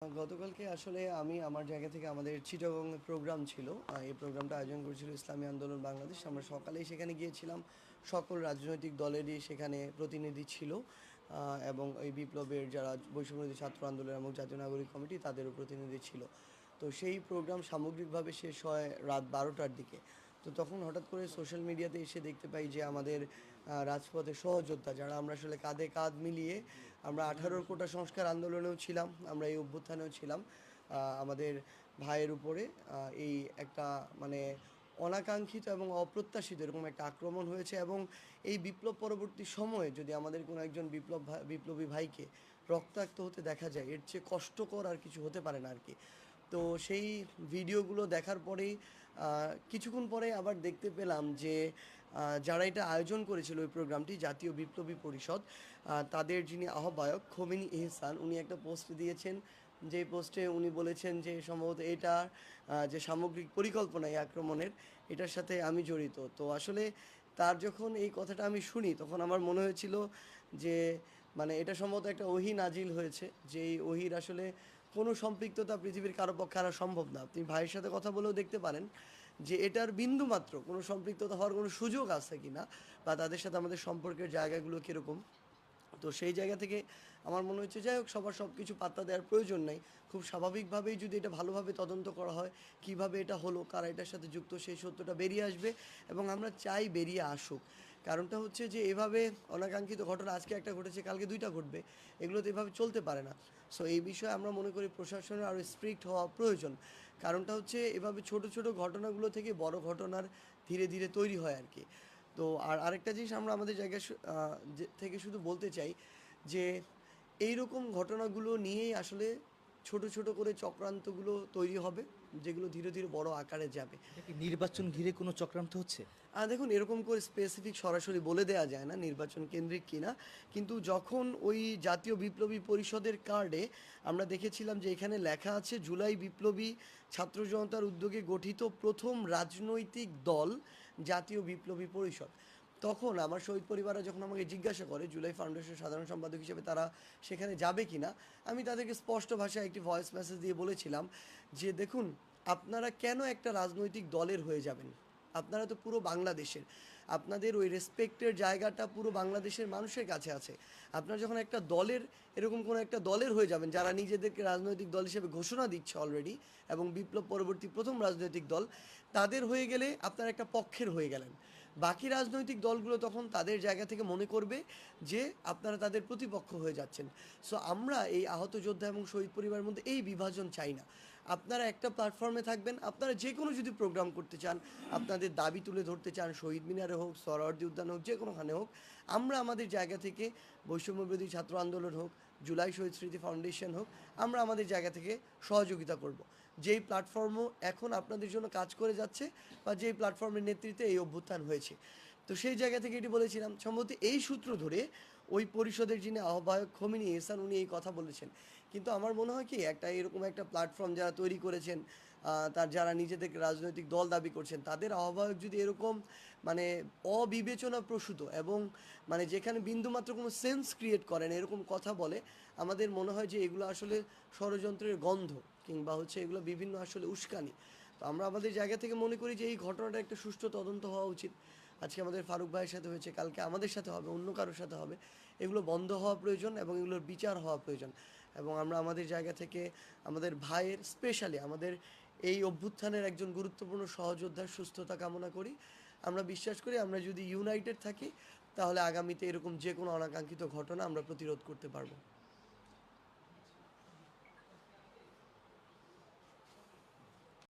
গতকালকে আসলে আমি আমার জায়গা থেকে আমাদের চিটাগংয়ে প্রোগ্রাম ছিল। এই প্রোগ্রামটা আয়োজন করেছিল ইসলামী আন্দোলন বাংলাদেশ। আমরা সকালেই সেখানে গিয়েছিলাম। সকল রাজনৈতিক দলেরই সেখানে প্রতিনিধি ছিল এবং এই বিপ্লবের যারা বৈষম্যবিরোধী ছাত্র আন্দোলন এবং জাতীয় নাগরিক কমিটি তাদেরও প্রতিনিধি ছিল। তো সেই প্রোগ্রাম সামগ্রিকভাবে শেষ হয় রাত 12টার দিকে। তো তখন হঠাৎ করে সোশ্যাল মিডিয়াতে এসে দেখতে পাই যে আমাদের রাজপথের সহযোদ্ধা যারা আমরা আসলে কাঁধে কাঁধ মিলিয়ে আমরা 18 কোটা সংস্কার আন্দোলনেও ছিলাম, আমরা এই অভ্যুত্থানেও ছিলাম। আমাদের ভাইয়ের উপরে এই একটা মানে অনাকাঙ্ক্ষিত এবং অপ্রত্যাশিত এরকম একটা আক্রমণ হয়েছে এবং এই বিপ্লব পরবর্তী সময়ে যদি আমাদের কোনো একজন বিপ্লবী ভাইকে রক্তাক্ত হতে দেখা যায় এর চেয়ে কষ্টকর আর কিছু হতে পারে না আর কি। তো সেই ভিডিওগুলো দেখার পরেই কিছুক্ষণ পরে আবার দেখতে পেলাম যে যারা এটা আয়োজন করেছিল ওই প্রোগ্রামটি জাতীয় বিপ্লবী পরিষদ, তাদের যিনি আহ্বায়ক খোমেনি এহসান উনি একটা পোস্ট দিয়েছেন, যে পোস্টে উনি বলেছেন যে সম্ভবত এটা যে সামগ্রিক পরিকল্পনা এই আক্রমণের এটার সাথে আমি জড়িত। তো আসলে তার যখন এই কথাটা আমি শুনি তখন আমার মনে হয়েছিল যে মানে এটা সম্ভবত একটা ওহী নাজিল হয়েছে, যে এই ওহীর আসলে কোনো সম্পৃক্ততা পৃথিবীর কারো পক্ষে আনা সম্ভব না। আপনি ভাইয়ের সাথে কথা বলেও দেখতে পারেন যে এটার বিন্দুমাত্র কোনো সম্পৃক্ততা হওয়ার কোনো সুযোগ আছে কি না, বা তাদের সাথে আমাদের সম্পর্কের জায়গাগুলো কীরকম। তো সেই জায়গা থেকে আমার মনে হচ্ছে যাই হোক সবার সব কিছু পাত্তা দেওয়ার প্রয়োজন নেই। খুব স্বাভাবিকভাবেই যদি এটা ভালোভাবে তদন্ত করা হয় কিভাবে এটা হলো, কারা এটার সাথে যুক্ত, সেই সত্যটা বেরিয়ে আসবে এবং আমরা চাই বেরিয়ে আসুক। কারণটা হচ্ছে যে এভাবে অনাকাঙ্ক্ষিত ঘটনা আজকে একটা ঘটেছে কালকে দুইটা ঘটবে, এগুলো তো এভাবে চলতে পারে না। সো এই বিষয়ে আমরা মনে করি প্রশাসনের আরও স্ট্রিক্ট হওয়া প্রয়োজন। কারণটা হচ্ছে এভাবে ছোট ছোট ঘটনাগুলো থেকে বড় ঘটনার ধীরে ধীরে তৈরি হয় আর কি। তো আরেকটা জিনিস আমরা আমাদের জায়গায় থেকে শুধু বলতে চাই যে এইরকম ঘটনাগুলো নিয়েই আসলে ছোট ছোট করে চক্রান্তগুলো তৈরি হবে, যেগুলো ধীরে ধীরে বড় আকারে যাবে। এটা কি নির্বাচন ঘিরে কোনো চক্রান্ত হচ্ছে? দেখুন এরকম করে স্পেসিফিক সরাসরি বলে দেওয়া যায় না নির্বাচন কেন্দ্রিক কিনা, কিন্তু যখন ওই জাতীয় বিপ্লবী পরিষদের কার্ডে আমরা দেখেছিলাম যে এখানে লেখা আছে জুলাই বিপ্লবী ছাত্র জনতার উদ্যোগে গঠিত প্রথম রাজনৈতিক দল জাতীয় বিপ্লবী পরিষদ, তখন আমার শহীদ পরিবাররা যখন আমাকে জিজ্ঞাসা করে জুলাই ফাউন্ডেশনের সাধারণ সম্পাদক হিসেবে তারা সেখানে যাবে কি না, আমি তাদেরকে স্পষ্ট ভাষায় একটি ভয়েস মেসেজ দিয়ে বলেছিলাম যে দেখুন, আপনারা কেন একটা রাজনৈতিক দলের হয়ে যাবেন? আপনারা তো পুরো বাংলাদেশের, আপনাদের ওই রেসপেক্টের জায়গাটা পুরো বাংলাদেশের মানুষের কাছে আছে। আপনারা যখন একটা দলের এরকম কোনো একটা দলের হয়ে যাবেন যারা নিজেদেরকে রাজনৈতিক দল হিসেবে ঘোষণা দিচ্ছে অলরেডি এবং বিপ্লব পরবর্তী প্রথম রাজনৈতিক দল, তাদের হয়ে গেলে আপনারা একটা পক্ষের হয়ে গেলেন। বাকি রাজনৈতিক দলগুলো তখন তাদের জায়গা থেকে মনে করবে যে আপনারা তাদের প্রতিপক্ষ হয়ে যাচ্ছেন। সো আমরা এই আহত যোদ্ধা এবং শহীদ পরিবারের মধ্যে এই বিভাজন চাই না। আপনারা একটা প্ল্যাটফর্মে থাকবেন, আপনারা যে কোনো যদি প্রোগ্রাম করতে চান, আপনাদের দাবি তুলে ধরতে চান, শহীদ মিনারে হোক, সোহরাওয়ার্দী উদ্যানে হোক, যে কোনোখানে হোক, আমরা আমাদের জায়গা থেকে বৈষম্যবিরোধী ছাত্র আন্দোলন হোক, জুলাই শহীদ স্মৃতি ফাউন্ডেশন হোক, আমরা আমাদের জায়গা থেকে সহযোগিতা করব। যেই প্ল্যাটফর্মও এখন আপনাদের জন্য কাজ করে যাচ্ছে বা যেই প্ল্যাটফর্মের নেতৃত্বে এই অভ্যুত্থান হয়েছে, তো সেই জায়গা থেকে এটি বলেছিলাম। সম্ভবত এই সূত্র ধরে ওই পরিষদের যিনি আহ্বায়ক খোমেনি এহসান উনি এই কথা বলেছেন। কিন্তু আমার মনে হয় কি একটা এরকম একটা প্ল্যাটফর্ম যারা তৈরি করেছেন, তার যারা নিজেদেরকে রাজনৈতিক দল দাবি করছেন, তাদের আহ্বায়ক যদি এরকম মানে অবিবেচনা প্রসূত এবং মানে যেখানে বিন্দুমাত্র কোনো সেন্স ক্রিয়েট করেন এরকম কথা বলে, আমাদের মনে হয় যে এগুলো আসলে ষড়যন্ত্রের গন্ধ কিংবা হচ্ছে এগুলো বিভিন্ন আসলে উস্কানি। তো আমরা আমাদের জায়গা থেকে মনে করি যে এই ঘটনাটা একটা সুষ্ঠু তদন্ত হওয়া উচিত। আজকে আমাদের ফারুক ভাইয়ের সাথে হয়েছে, কালকে আমাদের সাথে হবে, অন্য কারোর সাথে হবে। এগুলো বন্ধ হওয়া প্রয়োজন এবং এগুলোর বিচার হওয়া প্রয়োজন। এবং আমরা আমাদের জায়গা থেকে আমাদের ভাইয়ের স্পেশালি আমাদের এই অভ্যুত্থানের একজন গুরুত্বপূর্ণ সহযোদ্ধার সুস্থতা কামনা করি। আমরা বিশ্বাস করি আমরা যদি ইউনাইটেড থাকি তাহলে আগামীতে এরকম যে কোনো অনাকাঙ্ক্ষিত ঘটনা আমরা প্রতিরোধ করতে পারবো।